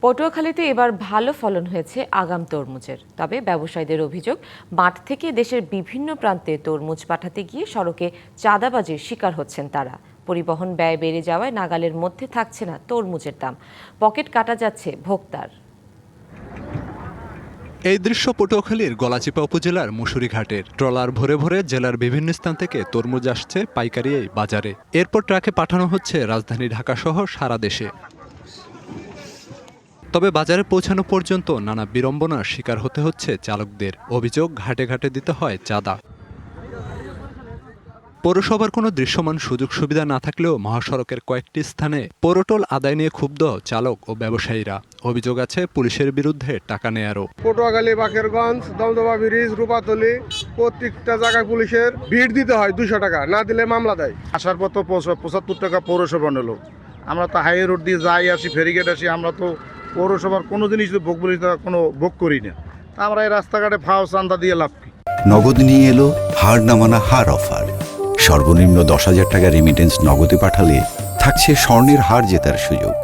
পটুয়াখালীতে এবার ভালো ফলন হয়েছে আগাম তরমুজের। তবে ব্যবসায়ীদের অভিযোগ, মাঠ থেকে দেশের বিভিন্ন প্রান্তে তরমুজ পাঠাতে গিয়ে সড়কে চাঁদাবাজির শিকার হচ্ছেন তারা। পরিবহন ব্যয় বেড়ে যাওয়ায় নাগালের মধ্যে থাকছে না তরমুজের দাম, পকেট কাটা যাচ্ছে ভোক্তার। এই দৃশ্য পটুয়াখালীর গলাচিপা উপজেলার মুসুরিঘাটের। ট্রলার ভরে ভরে জেলার বিভিন্ন স্থান থেকে তরমুজ আসছে পাইকারি এই বাজারে। এরপর ট্রাকে পাঠানো হচ্ছে রাজধানী ঢাকা সহ সারা দেশে। তবে বাজারে পৌঁছানো পর্যন্ত নানা বিড়ম্বনার শিকার হতে হচ্ছে চালকদের। অভিযোগ, ঘাটে ঘাটে দিতে হয় চাঁদা। পৌরসভার কোনো দৃশ্যমান সুযোগ সুবিধা না থাকলেও মহাসড়কের কয়েকটি স্থানে পৌরটোল আদায় নিয়ে ক্ষুব্ধ চালক ও ব্যবসায়ীরা। অভিযোগ আছে পুলিশের বিরুদ্ধে টাকা নেয়ারও। পটুয়াখালী, বাকেরগঞ্জ, দমদমা ব্রিজ, রূপাতলী প্রত্যেকটা জায়গায় পুলিশের ভিড় দিতে হয়। 200 টাকা না দিলে মামলা দেয়। আসার পর তো 75 টাকা পৌরসভা নিল। আমরা তো হাই রোড দিয়ে যাই আসি, ফেরিগেট আসি, আমরা তো পৌরসভার কোনো জিনিস ভোগ বলি কোনো ভোগ করি না। তা আমরা এই রাস্তাঘাটে ফাও চান্দা দিয়ে লাভ কি? নগদ নিয়ে এলো হার নামানা হার অফার। সর্বনিম্ন 10,000 টাকা রেমিটেন্স নগদে পাঠালে থাকছে স্বর্ণের হার জেতার সুযোগ।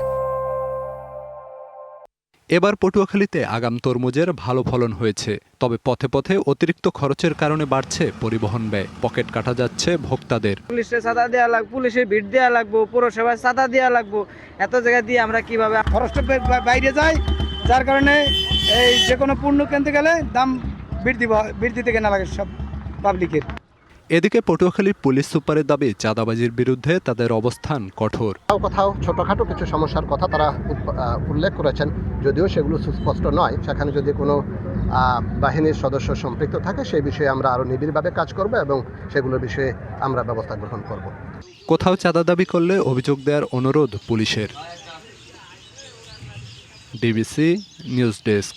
এবার পটুয়াখালীতে আগাম তরমুজের ভালো ফলন হয়েছে। তবে পথে পথে অতিরিক্ত খরচের কারণে বাড়ছে পরিবহন ব্যয়, পকেট কাটা যাচ্ছে ভোক্তাদের। পুলিশের চাঁদা দেওয়া লাগবে, পুলিশের ভিড় দেওয়া লাগবে, পৌরসভায় চাঁদা দেওয়া লাগবে। এত জায়গা দিয়ে আমরা কিভাবে খরচটা বাইরে যাই, যার কারণে এই যে কোনো পণ্য কিনতে গেলে দাম বৃদ্ধি কেনা লাগে সব পাবলিকের। এদিকে পটুয়াখালীর পুলিশ সুপারের দাবি, চাঁদাবাজির বিরুদ্ধে তাদের অবস্থান কঠোর। কোথাও ছোটখাটো কিছু সমস্যার কথা তারা উল্লেখ করেছেন, যদিও সেগুলো সুস্পষ্ট নয়। সেখানে যদি কোনো বাহিনীর সদস্য সম্পৃক্ত থাকে সেই বিষয়ে আমরা আরও নিবিড়ভাবে কাজ করব এবং সেগুলোর বিষয়ে আমরা ব্যবস্থা গ্রহণ করব। কোথাও চাঁদা দাবি করলে অভিযোগ দেওয়ার অনুরোধ পুলিশের। DBC news desk.